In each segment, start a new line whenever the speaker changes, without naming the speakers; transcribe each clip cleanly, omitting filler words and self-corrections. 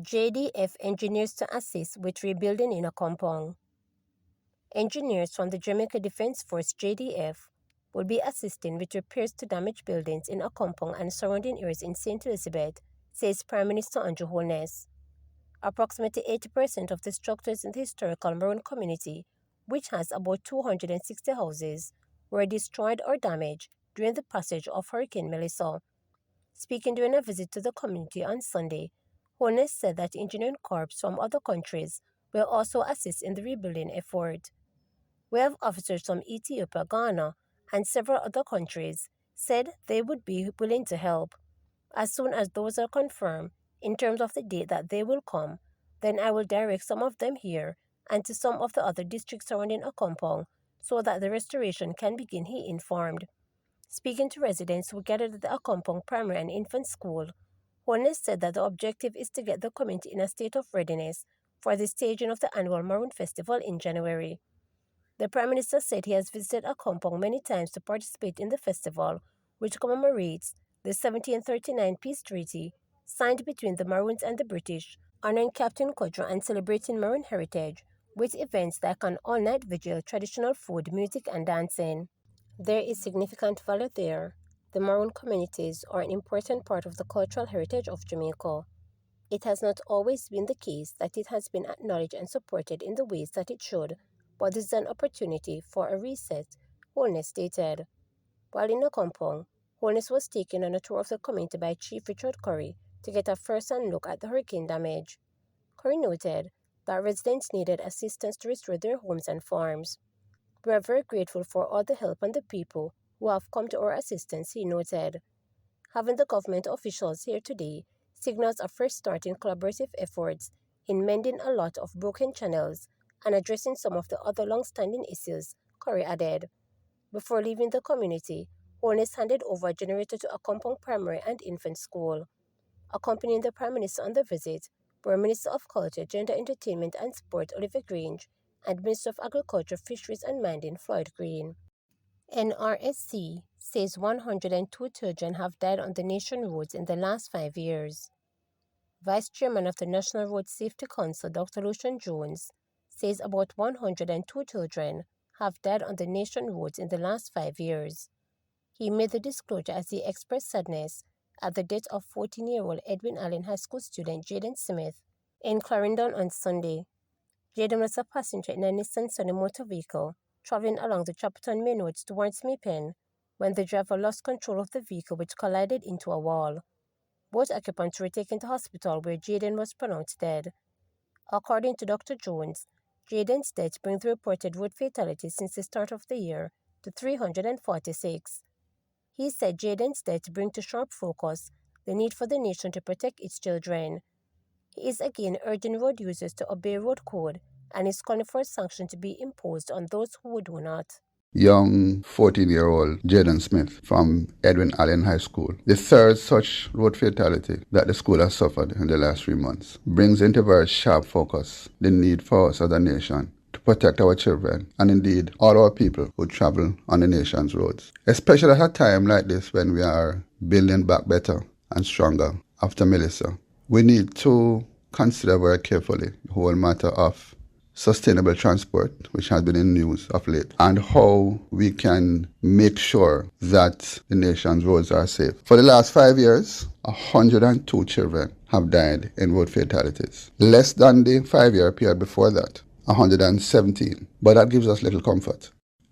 JDF engineers to assist with rebuilding in a compound. Engineers from the Jamaica Defense Force JDF will be assisting with repairs to damaged buildings in a compound and surrounding areas in St. Elizabeth, says Prime Minister Andrew Holness. Approximately 80% of the structures in the historical Maroon community, which has about 260 houses, were destroyed or damaged during the passage of Hurricane Melissa. Speaking during a visit to the community on Sunday, Holness said that engineering corps from other countries will also assist in the rebuilding effort. We have officers from Ethiopia, Ghana, and several other countries said they would be willing to help. As soon as those are confirmed, in terms of the date that they will come, then I will direct some of them here and to some of the other districts surrounding a compound so that the restoration can begin, he informed. Speaking to residents who gathered at the Akompong Primary and Infant School, Holness said that the objective is to get the community in a state of readiness for the staging of the annual Maroon Festival in January. The Prime Minister said he has visited Akompong many times to participate in the festival, which commemorates the 1739 peace treaty signed between the Maroons and the British, honoring Captain Kodjo and celebrating Maroon heritage with events like an all-night vigil, traditional food, music, and dancing. There is significant value there. The Maroon communities are an important part of the cultural heritage of Jamaica. It has not always been the case that it has been acknowledged and supported in the ways that it should, but this is an opportunity for a reset, Holness stated. While in the compound, Holness was taken on a tour of the community by Chief Richard Curry to get a first-hand look at the hurricane damage. Curry noted that residents needed assistance to restore their homes and farms. We are very grateful for all the help and the people who have come to our assistance, he noted. Having the government officials here today signals a fresh start in collaborative efforts in mending a lot of broken channels and addressing some of the other long-standing issues, Curry added. Before leaving the community, Holness handed over a generator to Akompong Primary and Infant School. Accompanying the Prime Minister on the visit were Minister of Culture, Gender, Entertainment and Sport Oliver Grange and Minister of Agriculture, Fisheries and Mining Floyd Green. NRSC says 102 children have died on the nation roads in the last 5 years. Vice Chairman of the National Road Safety Council, Dr. Lucian Jones, says about 102 children have died on the nation roads in the last 5 years. He made the disclosure as he expressed sadness at the death of 14-year-old Edwin Allen High School student Jaden Smith in Clarendon on Sunday. Jaden was a passenger in a Nissan Sunny motor vehicle traveling along the Chapelton Main Road towards Maypen when the driver lost control of the vehicle, which collided into a wall. Both occupants were taken to hospital where Jaden was pronounced dead. According to Dr. Jones, Jaden's death brings the reported road fatalities since the start of the year to 346. He said Jaden's death brings to sharp focus the need for the nation to protect its children. He is again urging road users to obey road code and is calling for a sanction to be imposed on those who do not.
Young 14-year-old Jaden Smith from Edwin Allen High School, the third such road fatality that the school has suffered in the last 3 months, brings into very sharp focus the need for us as a nation to protect our children and indeed all our people who travel on the nation's roads. Especially at a time like this when we are building back better and stronger after Melissa. We need to consider very carefully the whole matter of sustainable transport, which has been in news of late, and how we can make sure that the nation's roads are safe. For the last 5 years, 102 children have died in road fatalities. Less than the 5-year period before that, 117. But that gives us little comfort,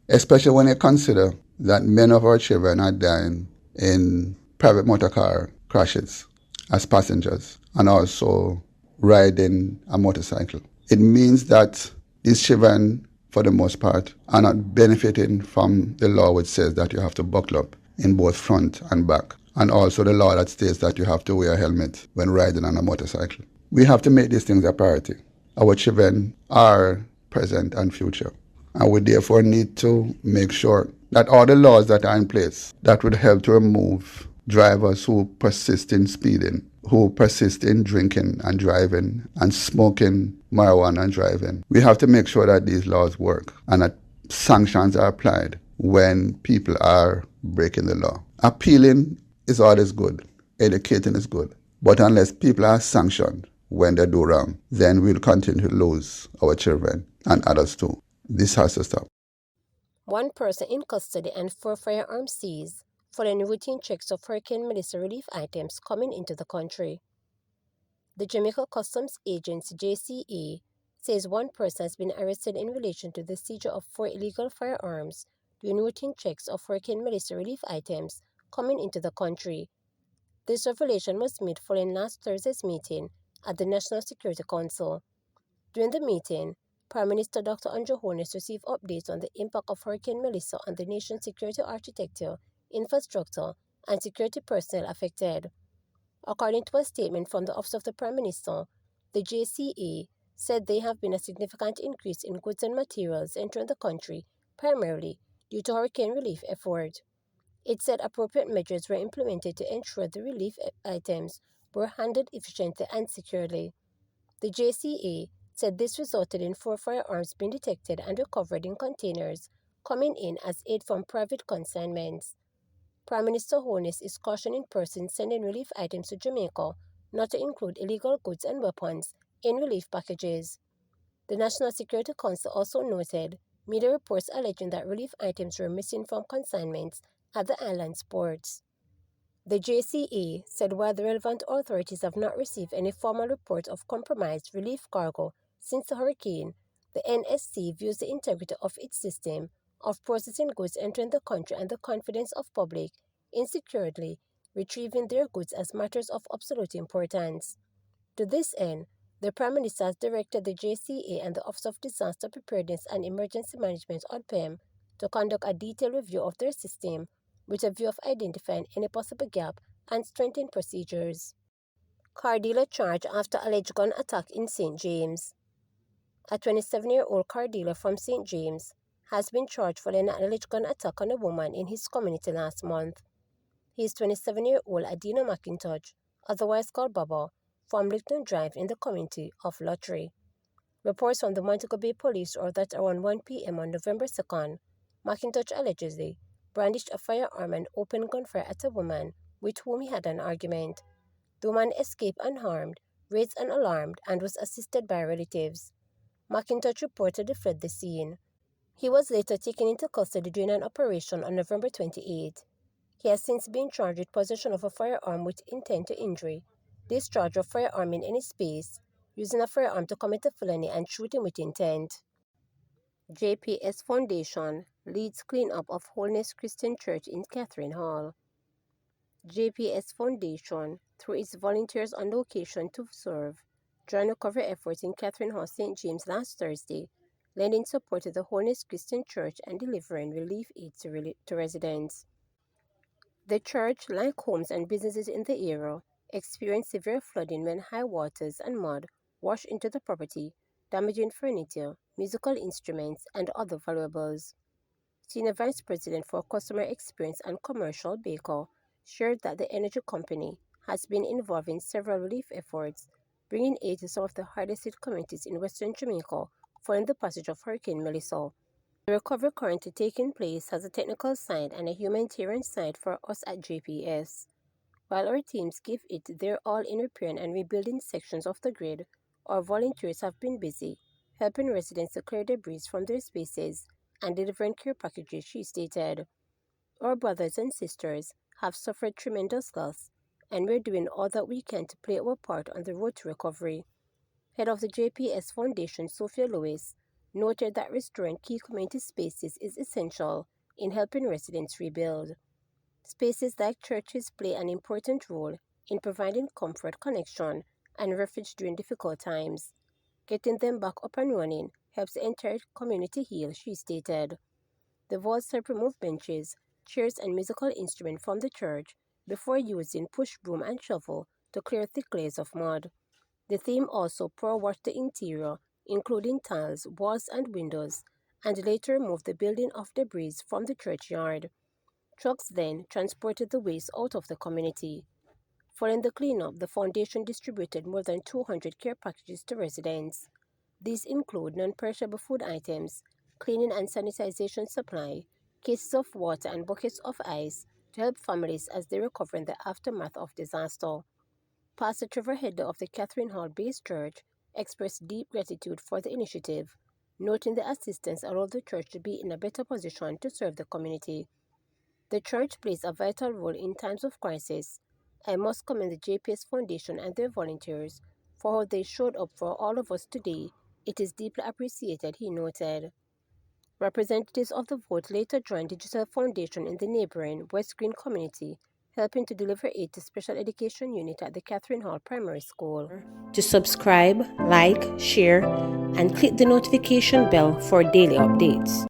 especially when you consider that many of our children are dying in private motor car crashes as passengers and also riding a motorcycle. It means that these children, for the most part, are not benefiting from the law which says that you have to buckle up in both front and back, and also the law that states that you have to wear a helmet when riding on a motorcycle. We have to make these things a priority. Our children are present and future, and we therefore need to make sure that all the laws that are in place that would help to remove drivers who persist in speeding who persist in drinking and driving and smoking marijuana and driving. We have to make sure that these laws work and that sanctions are applied when people are breaking the law. Appealing is always good. Educating is good. But unless people are sanctioned when they do wrong, then we'll continue to lose our children and others too. This has to stop.
One person in custody and 4 firearms seized following routine checks of Hurricane Melissa relief items coming into the country. The Jamaica Customs Agency JCA says one person has been arrested in relation to the seizure of 4 illegal firearms during routine checks of Hurricane Melissa relief items coming into the country. This revelation was made following last Thursday's meeting at the National Security Council. During the meeting, Prime Minister Dr. Andrew Holness received updates on the impact of Hurricane Melissa on the nation's security architecture, infrastructure, and security personnel affected. According to a statement from the Office of the Prime Minister, the JCA said there have been a significant increase in goods and materials entering the country, primarily due to hurricane relief efforts. It said appropriate measures were implemented to ensure the relief items were handled efficiently and securely. The JCA said this resulted in 4 firearms being detected and recovered in containers coming in as aid from private consignments. Prime Minister Holness is cautioning persons sending relief items to Jamaica not to include illegal goods and weapons in relief packages. The National Security Council also noted media reports alleging that relief items were missing from consignments at the island's ports. The JCA said while the relevant authorities have not received any formal report of compromised relief cargo since the hurricane, the NSC views the integrity of its system of processing goods entering the country and the confidence of public in securely retrieving their goods as matters of absolute importance. To this end, the Prime Minister has directed the JCA and the Office of Disaster Preparedness and Emergency Management (ODPEM) to conduct a detailed review of their system with a view of identifying any possible gap and strengthening procedures. Car dealer charged after alleged gun attack in St. James. A 27-year-old car dealer from St. James has been charged for an alleged gun attack on a woman in his community last month. He is 27-year-old Adina McIntosh, otherwise called Baba, from Lickton Drive in the community of Lottery. Reports from the Montego Bay Police are that around 1 p.m. on November 2nd, McIntosh allegedly brandished a firearm and opened gunfire at a woman with whom he had an argument. The woman escaped unharmed, raised an alarm, and was assisted by relatives. McIntosh reportedly fled the scene. He was later taken into custody during an operation on November 28. He has since been charged with possession of a firearm with intent to injury, discharge of firearm in any space, using a firearm to commit a felony, and shooting with intent. JPS Foundation leads cleanup of Holiness Christian Church in Catherine Hall. JPS Foundation, through its volunteers on location to serve, joined recovery efforts in Catherine Hall, St. James last Thursday, lending support to the Holiness Christian Church and delivering relief aid to residents. The church, like homes and businesses in the area, experienced severe flooding when high waters and mud washed into the property, damaging furniture, musical instruments, and other valuables. Senior Vice President for Customer Experience and Commercial Baker shared that the energy company has been involved in several relief efforts, bringing aid to some of the hardest hit communities in Western Jamaica following the passage of Hurricane Melissa. The recovery currently taking place has a technical side and a humanitarian side for us at JPS. While our teams give it their all in repairing and rebuilding sections of the grid, our volunteers have been busy, helping residents to clear debris from their spaces and delivering care packages, she stated. Our brothers and sisters have suffered tremendous loss, and we're doing all that we can to play our part on the road to recovery. Head of the JPS Foundation, Sophia Lewis, noted that restoring key community spaces is essential in helping residents rebuild. Spaces like churches play an important role in providing comfort, connection, and refuge during difficult times. Getting them back up and running helps the entire community heal, she stated. The vaults help remove benches, chairs, and musical instruments from the church before using push broom and shovel to clear thick layers of mud. The team also power washed the interior, including tiles, walls, and windows, and later removed the building of debris from the churchyard. Trucks then transported the waste out of the community. Following the cleanup, the foundation distributed more than 200 care packages to residents. These include non-perishable food items, cleaning and sanitization supply, cases of water and buckets of ice to help families as they recover in the aftermath of disaster. Pastor Trevor Header of the Catherine Hall Base Church expressed deep gratitude for the initiative, noting the assistance allowed the church to be in a better position to serve the community. The church plays a vital role in times of crisis. I must commend the JPS Foundation and their volunteers for how they showed up for all of us today. It is deeply appreciated, he noted. Representatives of the vote later joined Digital Foundation in the neighboring West Green community, helping to deliver aid to special education unit at the Catherine Hall Primary School. To subscribe, like, share, and click the notification bell for daily updates.